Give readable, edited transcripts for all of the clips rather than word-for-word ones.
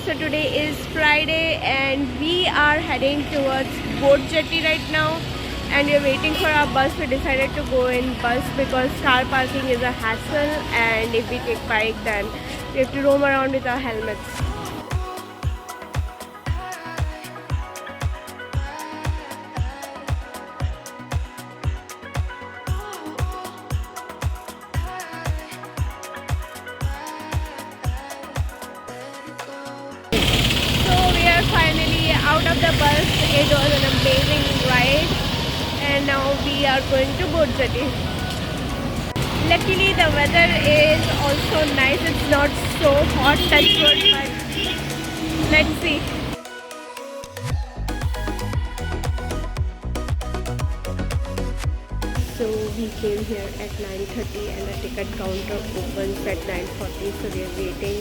So today is Friday and we are heading towards boat jetty right now, and we are waiting for our bus. We decided to go in bus because car parking is a hassle, and if we take bike then we have to roam around with our helmets. Finally out of the bus. It was an amazing ride and now we are going to boat jetty. Luckily the weather is also nice. It's not so hot, touch wood, but let's see. So we came here at 9:30 and the ticket counter opens at 9:40, so we are waiting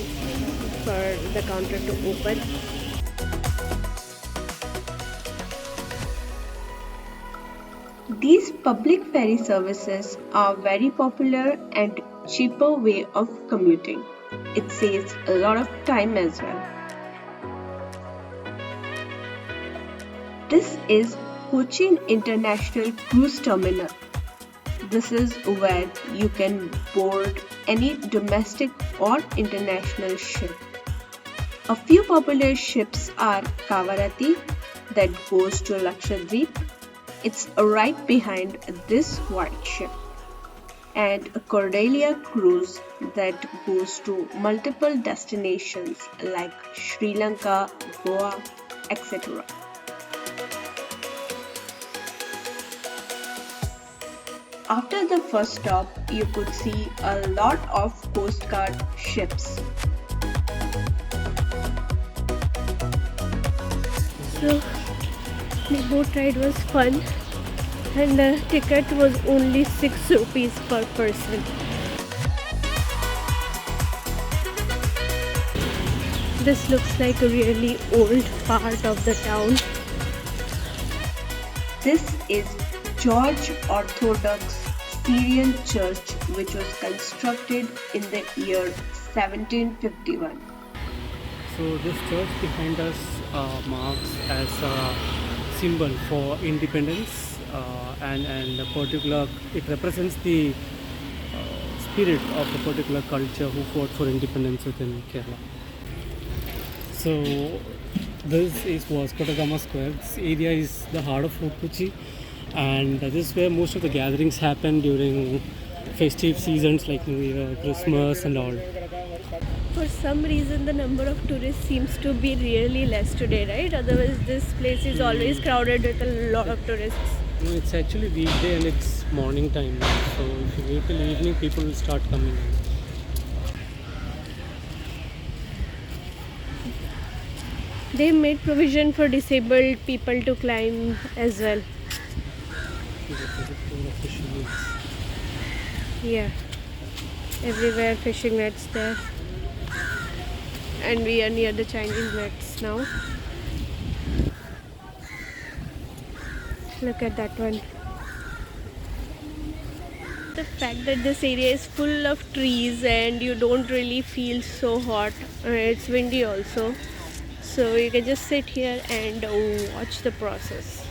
for the counter to open. These public ferry services are very popular and cheaper way of commuting. It saves a lot of time as well. This is Kochi International Cruise Terminal. This is where you can board any domestic or international ship. A few popular ships are Kavarati that goes to Lakshadweep. It's right behind this white ship, and a Cordelia cruise that goes to multiple destinations like Sri Lanka, Goa, etc. After the first stop, you could see a lot of Coast Guard ships. So the boat ride was fun and the ticket was only 6 rupees per person. This looks like a really old part of the town. This is George Orthodox Syrian Church, which was constructed in the year 1751. So this church behind us marks as a symbol for independence, and a particular, it represents the spirit of a particular culture who fought for independence within Kerala. So this is Vasco da Gama Square. This area is the heart of Fort Kochi, and this is where most of the gatherings happen during festive seasons like New Year, Christmas and all. For some reason the number of tourists seems to be really less today, right? Otherwise this place is always crowded with a lot of tourists. No, it's actually weekday and it's morning time now. So if you wait till evening, people will start coming in. They made provision for disabled people to climb as well. Yeah, everywhere fishing nets there. And we are near the Chinese nets now. Look at that one. The fact that this area is full of trees and you don't really feel so hot. It's windy also, so you can just sit here and watch the process.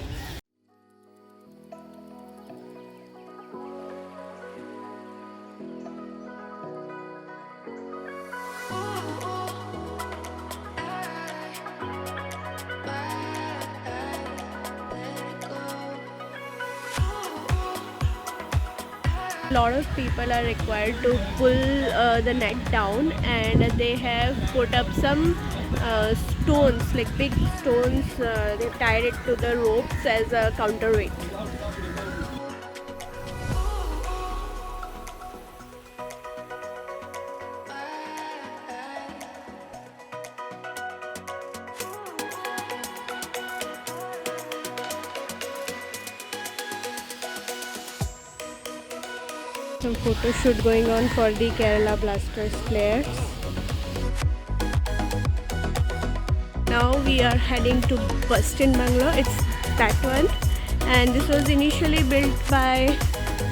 A lot of people are required to pull the net down, and they have put up some stones, like big stones. They've tied it to the ropes as a counterweight. Some photo shoot going on for the Kerala Blasters players. Now we are heading to Bustin Bungalow. It's that one, and this was initially built by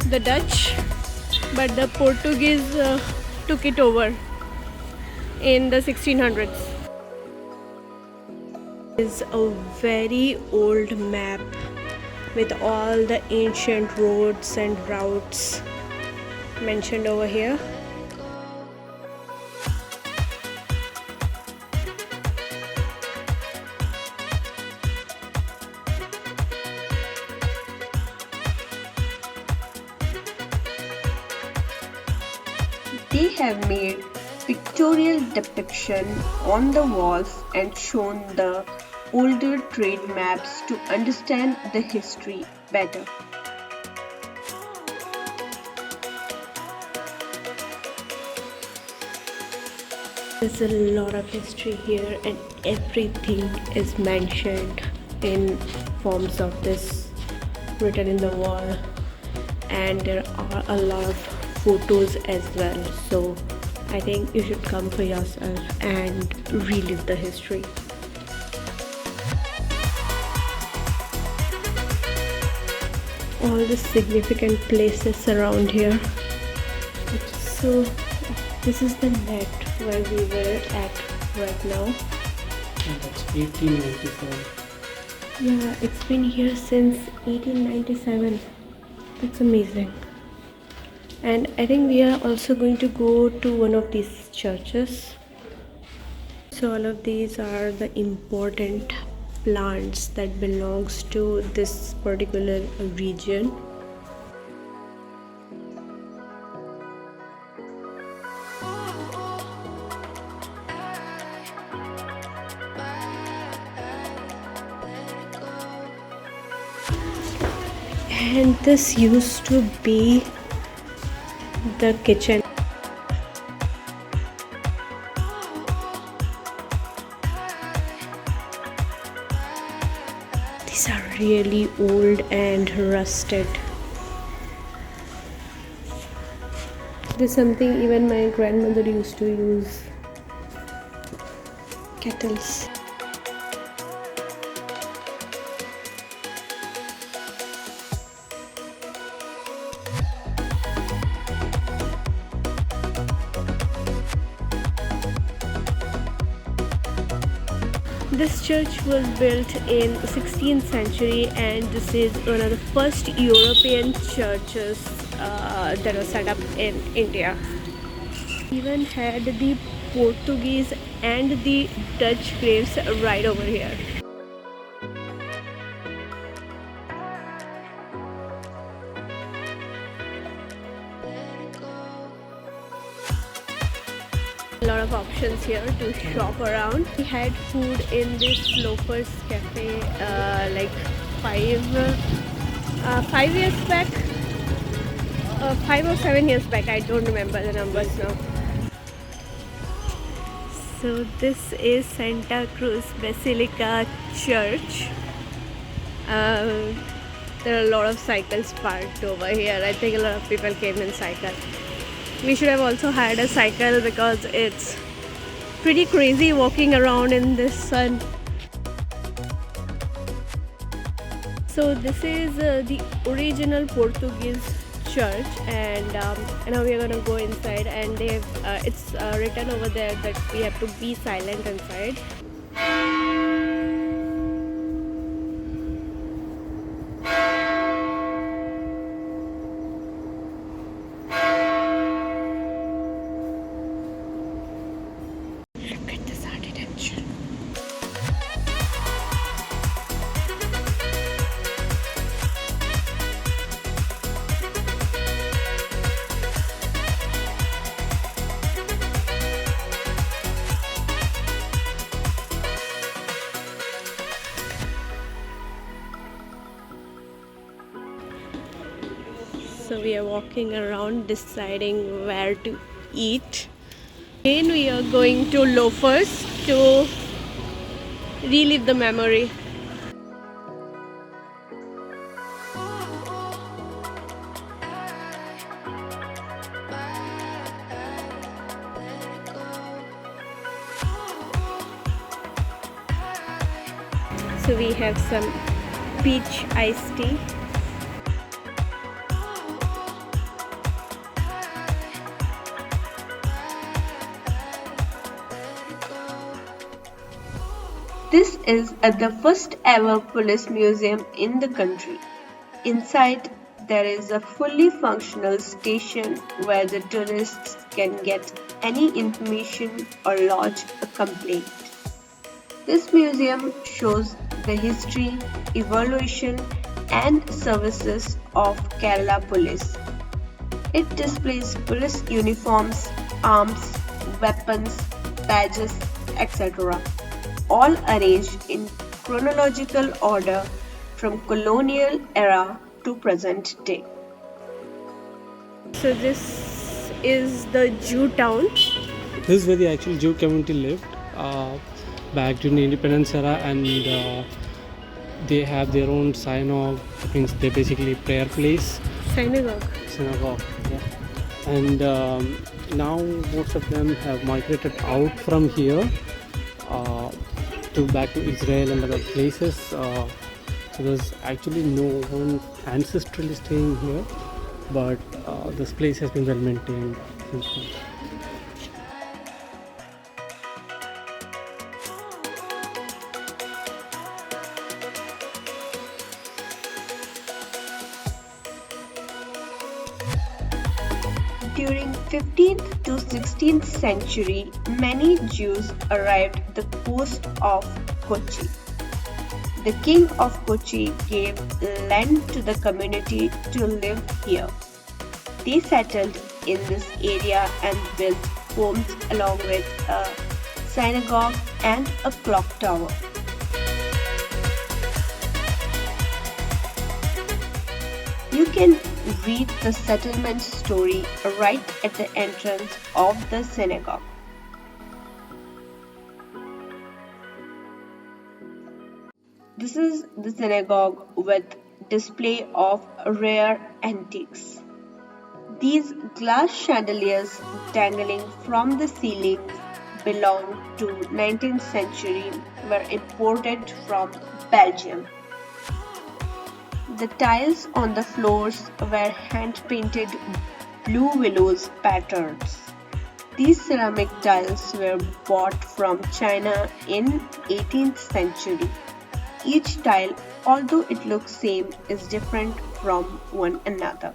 the Dutch, but the Portuguese took it over in the 1600s. Is a very old map with all the ancient roads and routes mentioned over here. They have made pictorial depiction on the walls and shown the older trade maps to understand the history better. There's a lot of history here, and everything is mentioned in forms of this written in the wall, and there are a lot of photos as well. So I think you should come for yourself and relive the history. All the significant places around here. So this is the net where we were at right now. And that's 1897. Yeah, it's been here since 1897. That's amazing. And I think we are also going to go to one of these churches. So all of these are the important plants that belongs to this particular region. And this used to be the kitchen. These are really old and rusted. This is something even my grandmother used to use. Kettles. This church was built in 16th century, and this is one of the first European churches that was set up in India. Even had the Portuguese and the Dutch graves right over here. A lot of options here to shop around. We had food in this Loafers Cafe like 5 years back, 5 or 7 years back. I don't remember the numbers now. So this is Santa Cruz Basilica Church. There are a lot of cycles parked over here. I think a lot of people came in cycle. We should have also had a cycle because it's pretty crazy walking around in this sun. So this is the original Portuguese church, and now we are gonna go inside, and they have it's written over there that we have to be silent inside. Look at this architecture. So we are walking around deciding where to eat. Again, we are going to Loafers to relive the memory. So we have some peach iced tea. This is the first ever police museum in the country. Inside, there is a fully functional station where the tourists can get any information or lodge a complaint. This museum shows the history, evolution, and services of Kerala Police. It displays police uniforms, arms, weapons, badges, etc., all arranged in chronological order from colonial era to present day. So this is the Jew town. This is where the actual Jew community lived back during the independence era, and they have their own synagogue, means they basically prayer place. Synagogue, yeah. And now most of them have migrated out from here to back to Israel and other places. So there's actually no one ancestrally staying here, but this place has been well maintained since then. During 15th to 16th century, many Jews arrived the coast of Kochi. The king of Kochi gave land to the community to live here. They settled in this area and built homes along with a synagogue and a clock tower. You can read the settlement story right at the entrance of the synagogue. This is the synagogue with display of rare antiques. These glass chandeliers dangling from the ceiling belong to 19th century, were imported from Belgium. The tiles on the floors were hand-painted blue willows patterns. These ceramic tiles were bought from China in 18th century. Each tile, although it looks same, is different from one another.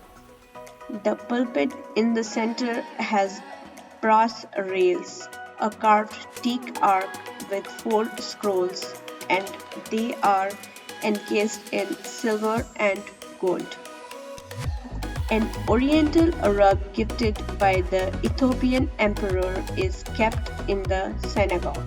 The pulpit in the center has brass rails, a carved teak arch with 4 scrolls, and they are encased in silver and gold. An oriental rug gifted by the Ethiopian emperor is kept in the synagogue.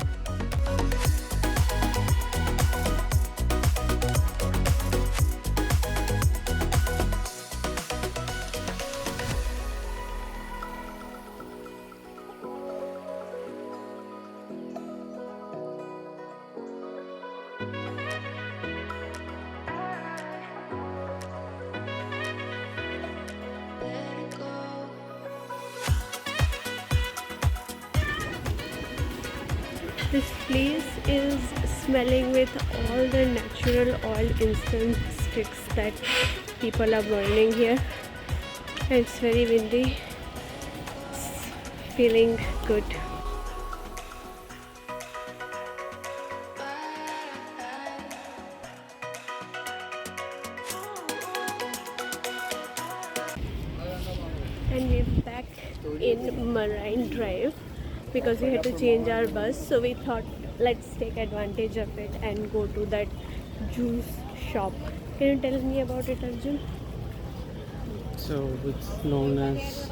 This place is smelling with all the natural oil incense sticks that people are burning here. And it's very windy. It's feeling good. And we're back in Marine Drive because we had to change our bus, so we thought let's take advantage of it and go to that juice shop. Can you tell me about it, Arjun? So it's known as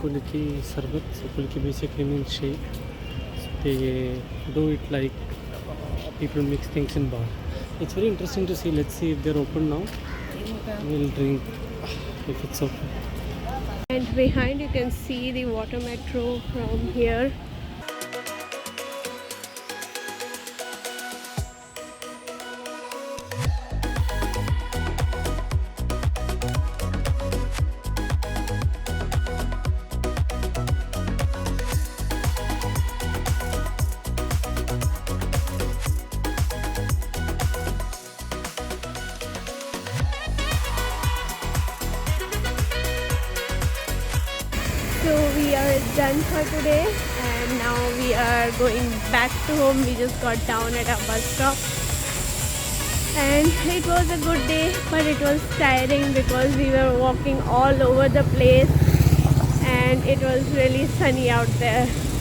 Kuliki Sarbat. So Kuliki basically means shake. So they do it like people mix things in bar. It's very interesting to see. Let's see if they're open now. We'll drink if it's open. And behind you can see the water metro from here. So we are done for today, and now we we are going back to home. We just got down at our bus stop, and it was a good day, but it was tiring because we were walking all over the place and it was really sunny out there.